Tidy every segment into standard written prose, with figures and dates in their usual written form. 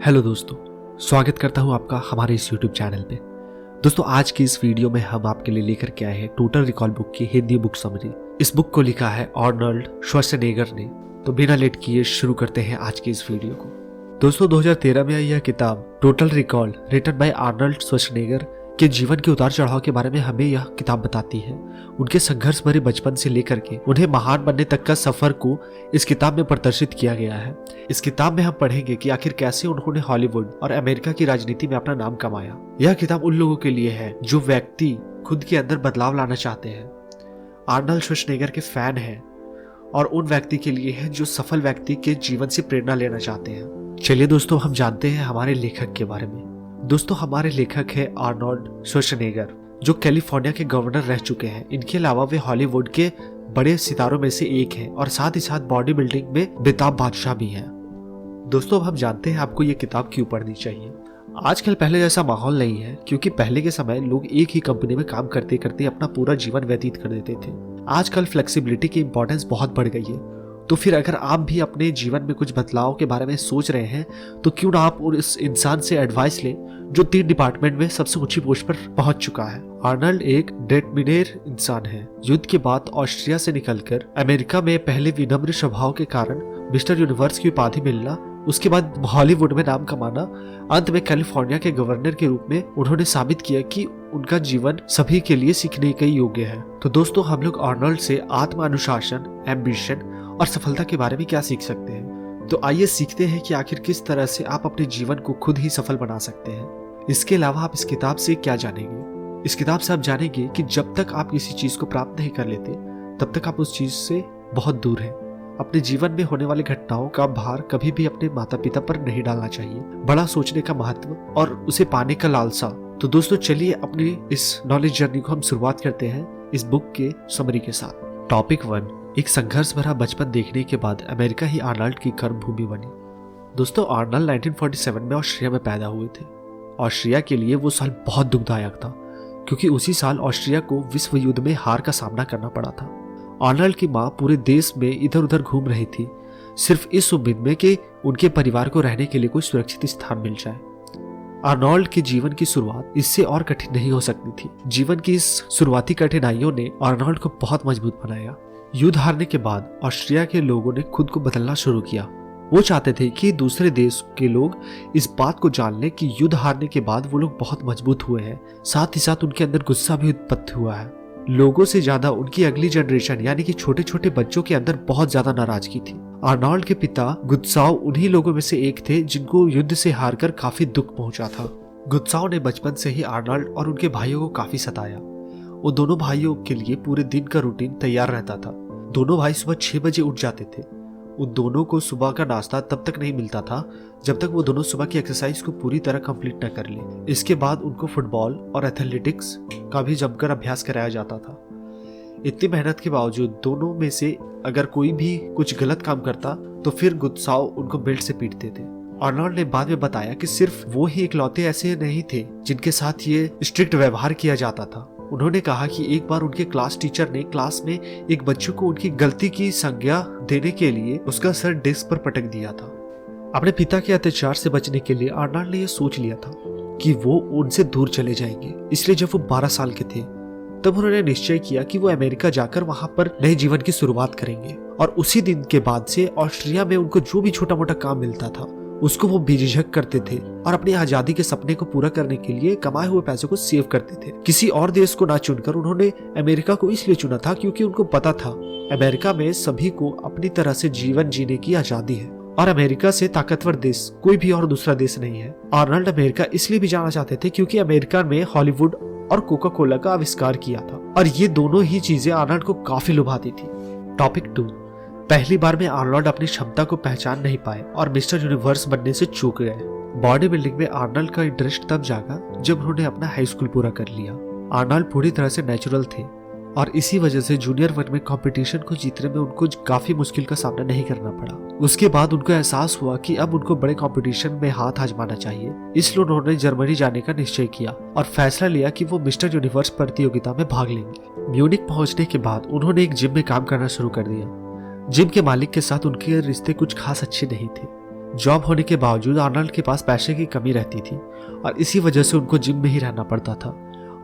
Hello दोस्तों, स्वागत करता हूं आपका हमारे इस यूट्यूब चैनल पे। दोस्तों, आज की इस वीडियो में हम आपके लिए लेकर के आए हैं टोटल रिकॉल बुक की हिंदी बुक समरी। इस बुक को लिखा है आर्नल्ड श्वार्ज़नेगर ने। तो बिना लेट किए शुरू करते हैं आज की इस वीडियो को। दोस्तों, 2013 में आई यह किताब total recall written by Arnold Schwarzenegger के जीवन के उतार चढ़ाव के बारे में हमें यह किताब बताती है। उनके संघर्ष भरे बचपन से लेकर के उन्हें महान बनने तक का सफर को इस किताब में प्रदर्शित किया गया है। इस किताब में हम पढ़ेंगे कि आखिर कैसे उन्होंने हॉलीवुड और अमेरिका की राजनीति में अपना नाम कमाया। यह किताब उन लोगों के लिए है जो व्यक्ति खुद के अंदर बदलाव लाना चाहते हैं, आर्नल्ड श्वार्ज़नेगर के फैन हैं, और उन व्यक्ति के लिए है जो सफल व्यक्ति के जीवन से प्रेरणा लेना चाहते हैं। चलिए दोस्तों, हम जानते हैं हमारे लेखक के बारे में। दोस्तों, हमारे लेखक है आर्नल्ड श्वार्ज़नेगर, जो कैलिफोर्निया के गवर्नर रह चुके हैं। इनके अलावा वे हॉलीवुड के बड़े सितारों में से एक हैं और साथ ही साथ बॉडी बिल्डिंग में बेताब बादशाह भी हैं। दोस्तों, अब हम जानते हैं आपको ये किताब क्यों पढ़नी चाहिए। आजकल पहले जैसा माहौल नहीं है, क्योंकि पहले के समय लोग एक ही कंपनी में काम करते करते अपना पूरा जीवन व्यतीत कर देते थे। आजकल फ्लेक्सिबिलिटी की इंपॉर्टेंस बहुत बढ़ गई है। तो फिर अगर आप भी अपने जीवन में कुछ बदलाव के बारे में सोच रहे हैं, तो क्यों ना आप उस इंसान से एडवाइस लें जो 3 डिपार्टमेंट में सबसे ऊंची पोस्ट पर पहुंच चुका है। आर्नल्ड एक डेटमिनेर इंसान है। युद्ध के बाद ऑस्ट्रिया से निकलकर अमेरिका में पहले विनम्र स्वभाव के कारण मिस्टर यूनिवर्स की उपाधि मिलना, उसके बाद हॉलीवुड में नाम कमाना, अंत में कैलिफोर्निया के गवर्नर के रूप में उन्होंने साबित किया कि उनका जीवन सभी के लिए सीखने के योग्य है। तो दोस्तों, हम लोग आर्नल्ड से आत्म अनुशासन, एम्बिशन और सफलता के बारे में क्या सीख सकते हैं। तो आइए सीखते हैं कि आखिर किस तरह से आप अपने जीवन को खुद ही सफल बना सकते हैं। इसके अलावा आप इस किताब से क्या जानेंगे? इस किताब से आप जानेंगे कि जब तक आप किसी चीज को प्राप्त नहीं कर लेते, तब तक आप उस चीज से बहुत दूर हैं। अपने जीवन में होने वाली घटनाओं का भार कभी भी अपने माता पिता पर नहीं डालना चाहिए। बड़ा सोचने का महत्व और उसे पाने का लालसा। तो दोस्तों, चलिए अपनी इस नॉलेज जर्नी को हम शुरुआत करते हैं इस बुक के समरी के साथ। टॉपिक 1, एक संघर्ष भरा बचपन देखने के बाद अमेरिका ही आर्नल्ड की कर्मभूमि बनी। दोस्तों, आर्नल्ड 1947 में ऑस्ट्रिया में पैदा हुए थे। ऑस्ट्रिया के लिए वो साल बहुत दुखदायक था, क्योंकि उसी साल ऑस्ट्रिया को विश्व युद्ध में हार का सामना करना पड़ा था। आर्नल्ड की मां पूरे देश में इधर उधर घूम रही थी, सिर्फ इस उम्मीद में कि उनके परिवार को रहने के लिए कोई सुरक्षित स्थान मिल जाए। आर्नल्ड के जीवन की शुरुआत इससे और कठिन नहीं हो सकती थी। जीवन की इस शुरुआती कठिनाइयों ने आर्नल्ड को बहुत मजबूत बनाया। युद्ध हारने के बाद ऑस्ट्रिया के लोगों ने खुद को बदलना शुरू किया। वो चाहते थे कि दूसरे देश के लोग इस बात को जान लें कि युद्ध हारने के बाद वो लोग बहुत मजबूत हुए हैं। साथ ही साथ उनके अंदर गुस्सा भी उत्पत्ति हुआ है। लोगों से ज्यादा उनकी अगली जनरेशन यानी कि छोटे छोटे बच्चों के अंदर बहुत ज्यादा नाराजगी थी। आर्नल्ड के पिता गुत्साओ उन्हीं लोगों में से एक थे जिनको युद्ध से हारकर काफी दुख पहुंचा था। गुत्साओ ने बचपन से ही आर्नल्ड और उनके भाइयों को काफी सताया। वो दोनों भाइयों के लिए पूरे दिन का रूटीन तैयार रहता था। दोनों भाई सुबह 6 बजे उठ जाते थे। उन दोनों को सुबह का नाश्ता तब तक नहीं मिलता था जब तक वो दोनों सुबह की एक्सरसाइज को पूरी तरह कंप्लीट न कर ले। इसके बाद उनको फुटबॉल और एथलेटिक्स का भी जमकर अभ्यास कराया जाता था। इतनी मेहनत के बावजूद दोनों में से अगर कोई भी कुछ गलत काम करता तो फिर गुत्साओ उनको बेल्ट से पीटते थे। आर्नल्ड ने बाद में बताया कि सिर्फ वो ही इकलौते ऐसे नहीं थे जिनके साथ ये स्ट्रिक्ट व्यवहार किया जाता था। उन्होंने कहा कि एक बार उनके क्लास टीचर ने क्लास में एक बच्चे को उनकी गलती की संज्ञा देने के लिए उसका सर डेस्क पर पटक दिया था। अपने पिता के अत्याचार से बचने के लिए आर्नल्ड ने यह सोच लिया था कि वो उनसे दूर चले जाएंगे। इसलिए जब वो 12 साल के थे, तब उन्होंने निश्चय किया कि वो अमेरिका जाकर वहां पर नए जीवन की शुरुआत करेंगे। और उसी दिन के बाद से ऑस्ट्रिया में उनको जो भी छोटा मोटा काम मिलता था उसको वो बेझिझक करते थे और अपनी आजादी के सपने को पूरा करने के लिए कमाए हुए पैसों को सेव करते थे। किसी और देश को ना चुनकर उन्होंने अमेरिका को इसलिए चुना था क्योंकि उनको पता था अमेरिका में सभी को अपनी तरह से जीवन जीने की आजादी है और अमेरिका से ताकतवर देश कोई भी और दूसरा देश नहीं है। आर्नल्ड अमेरिका इसलिए भी जाना चाहते थे क्योंकि अमेरिका में हॉलीवुड और कोका कोला का आविष्कार किया था और ये दोनों ही चीजें आर्नल्ड को काफी लुभाती थी। टॉपिक 2, पहली बार में आर्नल्ड अपनी क्षमता को पहचान नहीं पाए और मिस्टर यूनिवर्स बनने से चूक गए। बॉडी बिल्डिंग में आर्नल्ड का इंटरेस्ट तब जागा जब उन्होंने अपना हाई स्कूल पूरा कर लिया। आर्नल्ड पूरी तरह से नेचुरल थे और इसी वजह से जूनियर वर्ग में कंपटीशन को जीतने में उनको काफी मुश्किल का सामना नहीं करना पड़ा। उसके बाद उनको एहसास हुआ कि अब उनको बड़े कंपटीशन में हाथ आजमाना चाहिए। इसलिए उन्होंने जर्मनी जाने का निश्चय किया और फैसला लिया कि वो मिस्टर यूनिवर्स प्रतियोगिता में भाग लेंगे। म्यूनिक पहुंचने के बाद उन्होंने एक जिम में काम करना शुरू कर दिया। जिम के मालिक के साथ उनके रिश्ते कुछ खास अच्छे नहीं थे। जॉब होने के बावजूद आर्नल्ड के पास पैसे की कमी रहती थी और इसी वजह से उनको जिम में ही रहना पड़ता था।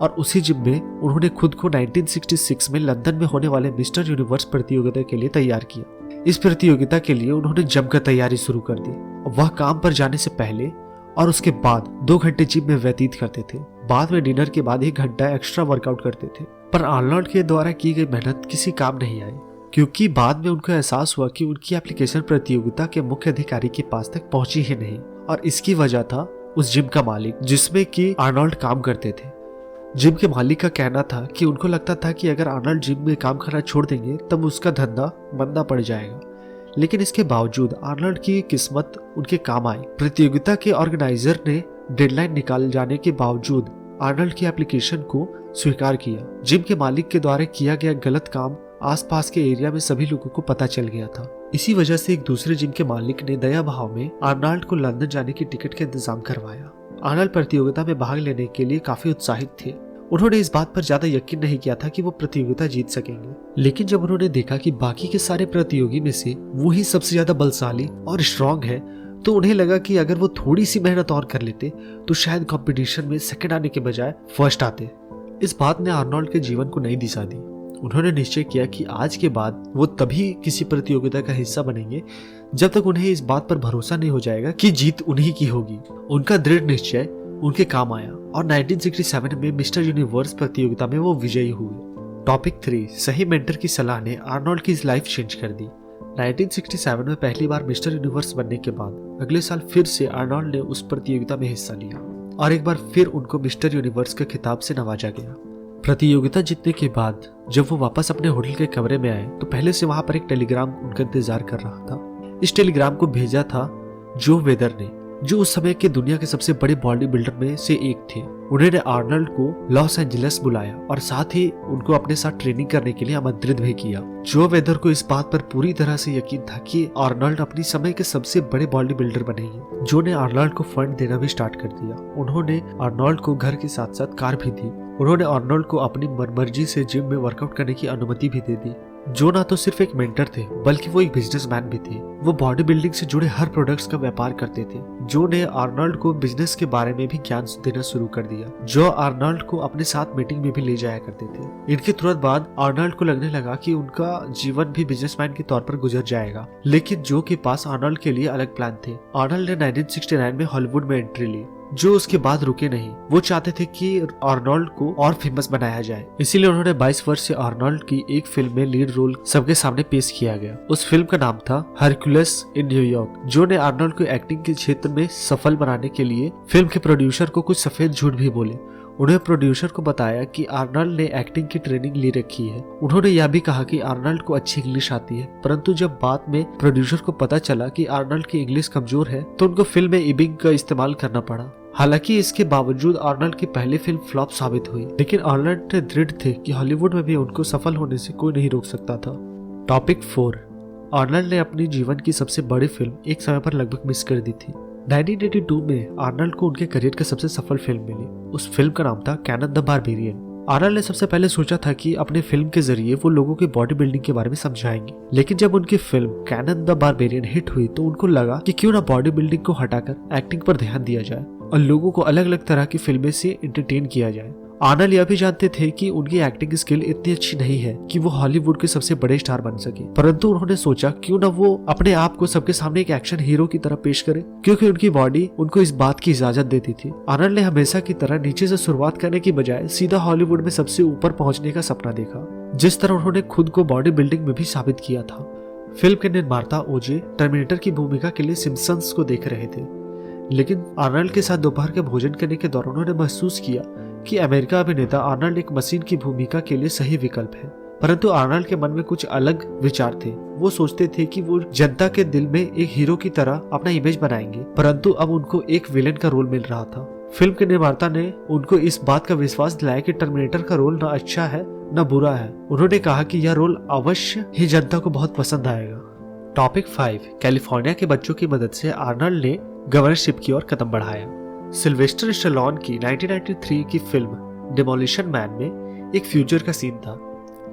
और उसी जिम में उन्होंने खुद को 1966 में लंदन में होने वाले मिस्टर यूनिवर्स प्रतियोगिता के लिए तैयार किया। इस प्रतियोगिता के लिए उन्होंने जमकर तैयारी शुरू कर दी। वह काम पर जाने से पहले और उसके बाद 2 घंटे जिम में व्यतीत करते थे। बाद में डिनर के बाद 1 घंटा एक्स्ट्रा वर्कआउट करते थे। पर आर्नल्ड के द्वारा की गई मेहनत किसी काम नहीं आई, क्योंकि बाद में उनको एहसास हुआ कि उनकी एप्लीकेशन प्रतियोगिता के मुख्य अधिकारी के पास तक पहुंची ही नहीं। और इसकी वजह था उस जिम का मालिक जिसमें कि आर्नल्ड काम करते थे। जिम के मालिक का कहना था कि उनको लगता था कि अगर आर्नल्ड जिम में काम करना छोड़ देंगे तब उसका धंधा मंदा पड़ जाएगा। लेकिन इसके बावजूद आर्नल्ड की किस्मत उनके काम आई। प्रतियोगिता के ऑर्गेनाइजर ने डेडलाइन निकाल जाने के बावजूद आर्नल्ड की एप्लीकेशन को स्वीकार किया। जिम के मालिक के द्वारा किया गया गलत काम आसपास के एरिया में सभी लोगों को पता चल गया था। इसी वजह से एक दूसरे जिम के मालिक ने दया भाव में आर्नल्ड को लंदन जाने की टिकट का इंतजाम करवाया। आर्नल्ड प्रतियोगिता में भाग लेने के लिए काफी उत्साहित थे। उन्होंने इस बात पर ज्यादा यकीन नहीं किया था कि वो प्रतियोगिता जीत सकेंगे, लेकिन जब उन्होंने देखा कि बाकी के सारे प्रतियोगी में से वो ही सबसे ज्यादा बलशाली और स्ट्रांग है, तो उन्हें लगा कि अगर वो थोड़ी सी मेहनत और कर लेते तो शायद कंपटीशन में सेकंड आने के बजाय फर्स्ट आते। इस बात ने आर्नल्ड के जीवन को नई दिशा दी। उन्होंने निश्चय किया कि आज के बाद वो तभी किसी प्रतियोगिता का हिस्सा बनेंगे जब तक उन्हें इस बात पर भरोसा नहीं हो जाएगा कि जीत उन्हीं की होगी। उनका दृढ़ निश्चय उनके काम आया और 1967 में मिस्टर यूनिवर्स प्रतियोगिता में वो विजयी हुए। टॉपिक 3, सही मेंटर की सलाह ने आर्नल्ड की लाइफ चेंज कर दी। 1967 में पहली बार मिस्टर यूनिवर्स बनने के बाद अगले साल फिर से आर्नल्ड ने उस प्रतियोगिता में हिस्सा लिया और एक बार फिर उनको मिस्टर यूनिवर्स के खिताब से नवाजा गया। प्रतियोगिता जीतने के बाद जब वो वापस अपने होटल के कमरे में आए तो पहले से वहां पर एक टेलीग्राम उनका इंतजार कर रहा था। इस टेलीग्राम को भेजा था जो वेदर ने, जो उस समय के दुनिया के सबसे बड़े बॉडी बिल्डर में से एक थे। उन्होंने आर्नल्ड को लॉस एंजलिस बुलाया और साथ ही उनको अपने साथ ट्रेनिंग करने के लिए आमंत्रित भी किया। जो वेदर को इस बात पर पूरी तरह से यकीन था कि आर्नल्ड अपनी समय के सबसे बड़े बॉडी बिल्डर बनेंगे। जो ने आर्नल्ड को फंड देना भी स्टार्ट कर दिया। उन्होंने आर्नल्ड को घर के साथ साथ कार भी दी। उन्होंने आर्नल्ड को अपनी मनमर्जी से जिम में वर्कआउट करने की अनुमति भी दे दी। जो ना तो सिर्फ एक मेंटर थे बल्कि वो एक बिजनेसमैन भी थे। वो बॉडी बिल्डिंग से जुड़े हर प्रोडक्ट्स का व्यापार करते थे। जो ने आर्नल्ड को बिजनेस के बारे में भी ज्ञान देना शुरू कर दिया। जो आर्नल्ड को अपने साथ मीटिंग में भी ले जाया करते थे। इनके तुरंत बाद आर्नल्ड को लगने लगा कि उनका जीवन भी बिजनेसमैन के तौर पर गुजर जाएगा, लेकिन जो के पास आर्नल्ड के लिए अलग प्लान थे। आर्नल्ड ने 1969 में हॉलीवुड में एंट्री ली, जो उसके बाद रुके नहीं। वो चाहते थे कि आर्नल्ड को और फेमस बनाया जाए, इसीलिए उन्होंने 22 वर्ष से आर्नल्ड की एक फिल्म में लीड रोल सबके सामने पेश किया गया। उस फिल्म का नाम था हरक्यूलिस इन न्यूयॉर्क। जो ने आर्नल्ड को एक्टिंग के क्षेत्र में सफल बनाने के लिए फिल्म के प्रोड्यूसर को कुछ सफेद झूठ भी बोले। उन्हें प्रोड्यूसर को बताया कि आर्नल्ड ने एक्टिंग की ट्रेनिंग ले रखी है। उन्होंने यह भी कहा कि आर्नल्ड को अच्छी इंग्लिश आती है, परंतु जब बाद में प्रोड्यूसर को पता चला कि आर्नल्ड की इंग्लिश कमजोर है तो उनको फिल्म में इबिंग का इस्तेमाल करना पड़ा। हालांकि इसके बावजूद आर्नल्ड की पहली फिल्म फ्लॉप साबित हुई, लेकिन आर्नल्ड ने दृढ़ थे कि हॉलीवुड में भी उनको सफल होने से कोई नहीं रोक सकता था। टॉपिक 4, आर्नल्ड ने अपनी जीवन की सबसे बड़ी फिल्म एक समय पर लगभग मिस कर दी थी। 1982 में आर्नल्ड को उनके करियर का सबसे सफल फिल्म मिली। उस फिल्म का नाम था कैनन द बारबेरियन। आर्नल्ड ने सबसे पहले सोचा था कि अपने फिल्म के जरिए वो लोगों के बॉडी बिल्डिंग के बारे में समझाएंगे, लेकिन जब उनकी film Conan the barbarian hit हुई तो उनको लगा कि क्यों ना बॉडी बिल्डिंग को हटाकर एक्टिंग पर ध्यान दिया जाए और लोगों को अलग अलग तरह की फिल्में से एंटरटेन किया जाए। आर्नल्ड यह भी जानते थे कि उनकी एक्टिंग स्किल इतनी अच्छी नहीं है कि वो हॉलीवुड के सबसे बड़े स्टार बन सके, परंतु उन्होंने सोचा क्यों ना वो अपने आप को सबके सामने एक एक्शन हीरो की तरह पेश करे, क्योंकि उनकी बॉडी उनको इस बात की इजाजत देती थी। आर्नल्ड ने हमेशा की तरह नीचे से शुरुआत करने की बजाय सीधा हॉलीवुड में सबसे ऊपर पहुंचने का सपना देखा, जिस तरह उन्होंने खुद को बॉडी बिल्डिंग में भी साबित किया था। फिल्म के निर्माता ओजे टर्मिनेटर की भूमिका के लिए सिम्पसन्स को देख रहे थे, लेकिन आर्नल्ड के साथ दोपहर के भोजन करने के दौरान उन्होंने महसूस किया कि अमेरिका अभिनेता आर्नल्ड एक मशीन की भूमिका के लिए सही विकल्प है। परंतु आर्नल्ड के मन में कुछ अलग विचार थे। वो सोचते थे कि वो जनता के दिल में एक हीरो की तरह अपना इमेज बनाएंगे, परंतु अब उनको एक विलेन का रोल मिल रहा था। फिल्म के निर्माता ने उनको इस बात का विश्वास दिलाया कि टर्मिनेटर का रोल न अच्छा है न बुरा है। उन्होंने कहा कि यह रोल अवश्य ही जनता को बहुत पसंद आएगा। टॉपिक 5, कैलिफोर्निया के बच्चों की मदद से आर्नल्ड ने गवर्नरशिप की ओर कदम बढ़ाया। सिल्वेस्टर स्टैलोन की 1993 की फिल्म डिमोलिशन मैन में एक फ्यूचर का सीन था,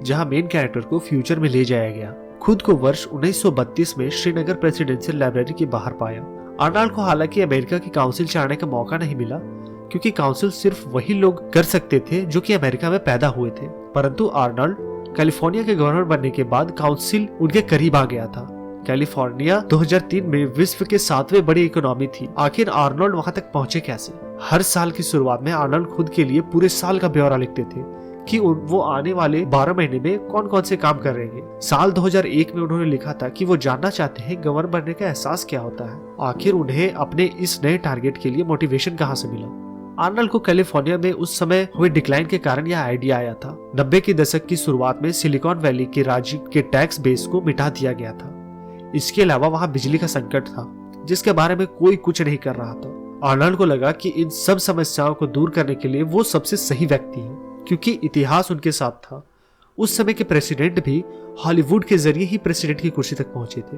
जहां मेन कैरेक्टर को फ्यूचर में ले जाया गया। खुद को वर्ष 1932 में श्रीनगर प्रेसिडेंशियल लाइब्रेरी के बाहर पाया। आर्नल्ड को हालांकि अमेरिका की काउंसिल चलाने का मौका नहीं मिला, क्योंकि काउंसिल सिर्फ वही लोग कर सकते थे जो कि अमेरिका में पैदा हुए थे। परंतु आर्नल्ड कैलिफोर्निया के गवर्नर बनने के बाद काउंसिल उनके करीब आ गया था। कैलिफोर्निया 2003 में विश्व के 7वें बड़ी इकोनॉमी थी। आखिर आर्नल्ड वहां तक पहुंचे कैसे? हर साल की शुरुआत में आर्नल्ड खुद के लिए पूरे साल का ब्यौरा लिखते थे कि वो आने वाले 12 महीने में कौन कौन से काम करेंगे। साल 2001 में उन्होंने लिखा था कि वो जानना चाहते हैं गवर्नर बनने का एहसास क्या होता है। आखिर उन्हें अपने इस नए टारगेट के लिए मोटिवेशन कहाँ से मिला? आर्नल्ड को कैलिफोर्निया में उस समय हुए डिक्लाइन के कारण यह आइडिया आया था। 90 के दशक की शुरुआत में सिलिकॉन वैली के राज्य के टैक्स बेस को मिटा दिया गया था। इसके अलावा वहां बिजली का संकट था, जिसके बारे में कोई कुछ नहीं कर रहा था। आर्नल्ड को लगा कि इन सब समस्याओं को दूर करने के लिए वो सबसे सही व्यक्ति है, क्योंकि इतिहास उनके साथ था। उस समय के प्रेसिडेंट भी हॉलीवुड के जरिए ही प्रेसिडेंट की कुर्सी तक पहुंचे थे,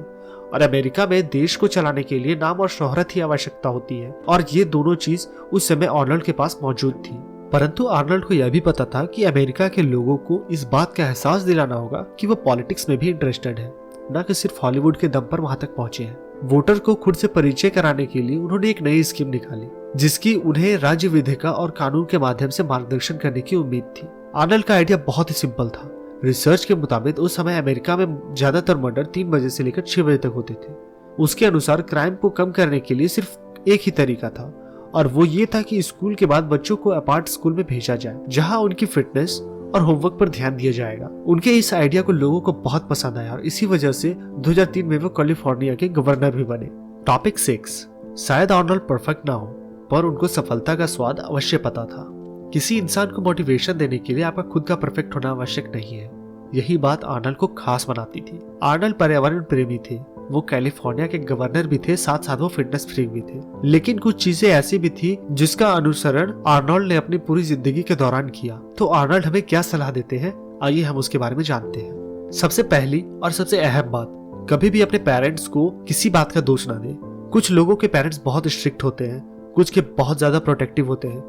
और अमेरिका में देश को चलाने के लिए नाम और शोहरत ही आवश्यकता होती है, और ये दोनों चीज उस समय आर्नल्ड के पास मौजूद थी। परंतु आर्नल्ड को यह भी पता था कि अमेरिका के लोगों को इस बात का एहसास दिलाना होगा कि वो पॉलिटिक्स में भी इंटरेस्टेड है, न कि सिर्फ हॉलीवुड के दम पर वहां तक पहुंचे हैं। वोटर को खुद से परिचय कराने के लिए उन्होंने एक नई स्कीम निकाली, जिसकी उन्हें राज्य विधिका और कानून के माध्यम से मार्गदर्शन करने की उम्मीद थी। आर्नल्ड का आइडिया बहुत ही सिंपल था। रिसर्च के मुताबिक उस समय अमेरिका में ज्यादातर मर्डर 3 बजे से लेकर 6 बजे तक होते थे। उसके अनुसार क्राइम को कम करने के लिए सिर्फ एक ही तरीका था, और वो ये था कि स्कूल के बाद बच्चों को अपार्ट स्कूल में भेजा जाए, जहां उनकी फिटनेस और होमवर्क पर ध्यान दिया जाएगा। उनके इस आइडिया को लोगों को बहुत पसंद आया, और इसी वजह से 2003 में वो कैलिफोर्निया के गवर्नर भी बने। टॉपिक 6। शायद आर्नल्ड परफेक्ट ना हो, पर उनको सफलता का स्वाद अवश्य पता था। किसी इंसान को मोटिवेशन देने के लिए आपका खुद का परफेक्ट होना आवश्यक नहीं है। यही बात आर्नल्ड को खास बनाती थी। आर्नल्ड पर्यावरण प्रेमी थे, वो कैलिफोर्निया के गवर्नर भी थे, साथ साथ वो फिटनेस फ्रीक भी थे। लेकिन कुछ चीजें ऐसी भी थी जिसका अनुसरण आर्नल्ड ने अपनी पूरी जिंदगी के दौरान किया। तो आर्नल्ड हमें क्या सलाह देते हैं, आइए हम उसके बारे में जानते हैं। सबसे पहली और सबसे अहम बात, कभी भी अपने पेरेंट्स को किसी बात का दोष ना दें। कुछ लोगों के पेरेंट्स बहुत स्ट्रिक्ट होते हैं, कुछ के बहुत ज्यादा प्रोटेक्टिव होते हैं,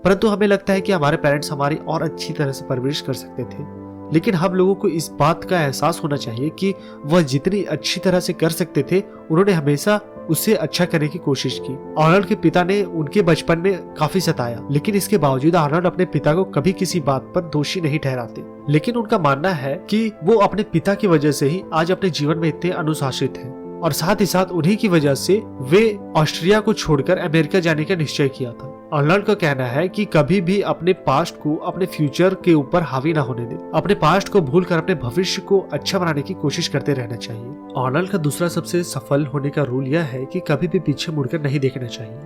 परंतु हमें लगता है कि हमारे पेरेंट्स हमारी और अच्छी तरह से परवरिश कर सकते थे। लेकिन हम लोगों को इस बात का एहसास होना चाहिए कि वह जितनी अच्छी तरह से कर सकते थे, उन्होंने हमेशा उससे अच्छा करने की कोशिश की। आर्नल्ड के पिता ने उनके बचपन में काफी सताया, लेकिन इसके बावजूद आर्नल्ड अपने पिता को कभी किसी बात पर दोषी नहीं ठहराते। लेकिन उनका मानना है कि वो अपने पिता की वजह से ही आज अपने जीवन में इतने अनुशासित हैं, और साथ ही साथ उन्हीं की वजह से वे ऑस्ट्रिया को छोड़कर अमेरिका जाने का निश्चय किया था। आर्नल्ड का कहना है कि कभी भी अपने पास्ट को अपने फ्यूचर के ऊपर हावी ना होने दे। अपने पास्ट को भूलकर अपने भविष्य को अच्छा बनाने की कोशिश करते रहना चाहिए। आर्नल्ड का दूसरा सबसे सफल होने का रूल यह है कि कभी भी पीछे मुड़कर नहीं देखना चाहिए।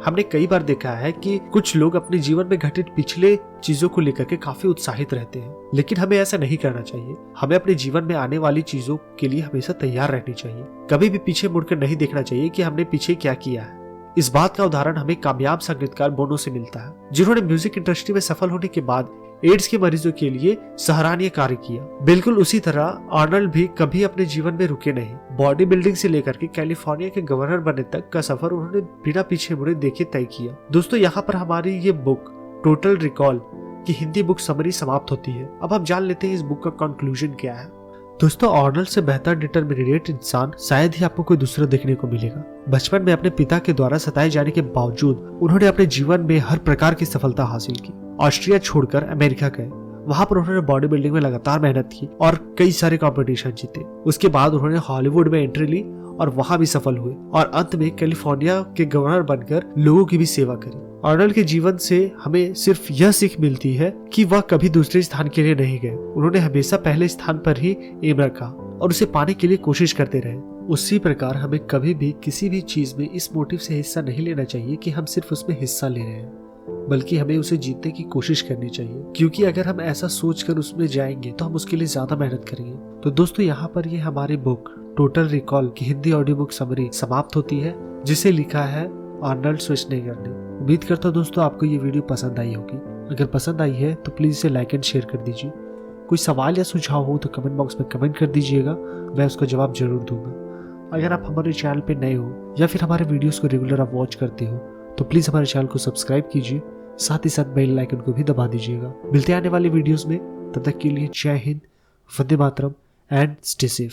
हमने कई बार देखा है कि कुछ लोग अपने जीवन में घटित पिछले चीजों को लेकर के काफी उत्साहित रहते हैं, लेकिन हमें ऐसा नहीं करना चाहिए। हमें अपने जीवन में आने वाली चीजों के लिए हमेशा तैयार रहनी चाहिए। कभी भी पीछे मुड़कर नहीं देखना चाहिए कि हमने पीछे क्या किया है। इस बात का उदाहरण हमें कामयाब संगीतकार बोनो से मिलता है, जिन्होंने म्यूजिक इंडस्ट्री में सफल होने के बाद एड्स के मरीजों के लिए सराहनीय कार्य किया। बिल्कुल उसी तरह आर्नल्ड भी कभी अपने जीवन में रुके नहीं। बॉडी बिल्डिंग से लेकर के कैलिफोर्निया के गवर्नर बनने तक का सफर उन्होंने बिना पीछे मुड़े देखे तय किया। दोस्तों, यहाँ पर हमारी ये बुक टोटल रिकॉल की हिंदी बुक समरी समाप्त होती है। अब हम जान लेते हैं इस बुक का कंक्लूजन क्या है। दोस्तों, आर्नल्ड से बेहतर डिटरमिनेट इंसान शायद ही आपको कोई दूसरा देखने को मिलेगा। बचपन में अपने पिता के द्वारा सताए जाने के बावजूद उन्होंने अपने जीवन में हर प्रकार की सफलता हासिल की। ऑस्ट्रिया छोड़कर अमेरिका गए, वहां पर उन्होंने बॉडी बिल्डिंग में लगातार मेहनत की और कई सारे कॉम्पिटिशन जीते। उसके बाद उन्होंने हॉलीवुड में एंट्री ली और वहां भी सफल हुए, और अंत में कैलिफोर्निया के गवर्नर बनकर लोगों की भी सेवा करी। आर्नल्ड के जीवन से हमें सिर्फ यह सीख मिलती है कि वह कभी दूसरे स्थान के लिए नहीं गए। उन्होंने हमेशा पहले स्थान पर ही एम रखा और उसे पाने के लिए कोशिश करते रहे। उसी प्रकार हमें कभी भी किसी भी चीज में इस मोटिव से हिस्सा नहीं लेना चाहिए कि हम सिर्फ उसमें हिस्सा ले रहे हैं, बल्कि हमें उसे जीतने की कोशिश करनी चाहिए, क्योंकि अगर हम ऐसा सोचकर उसमें जाएंगे तो हम उसके लिए ज्यादा मेहनत करेंगे। तो दोस्तों, यहाँ पर ये हमारी बुक टोटल रिकॉल की हिंदी ऑडियो बुक समरी समाप्त होती है, जिसे लिखा है आर्नल्ड श्वार्ज़नेगर ने। उम्मीद करता हूँ दोस्तों आपको ये वीडियो पसंद आई होगी। अगर पसंद आई है तो प्लीज इसे लाइक एंड शेयर कर दीजिए। कोई सवाल या सुझाव हो तो कमेंट बॉक्स में कमेंट कर दीजिएगा, मैं उसका जवाब जरूर दूंगा। अगर आप हमारे चैनल पे नए हो या फिर हमारे वीडियोस को रेगुलर आप वॉच करते हो तो प्लीज हमारे चैनल को सब्सक्राइब कीजिए, साथ ही साथ बेल आइकन को भी दबा दीजिएगा। मिलते हैं आने वाली वीडियोस में, तब तक के लिए जय Hind, Vande Mataram and stay safe.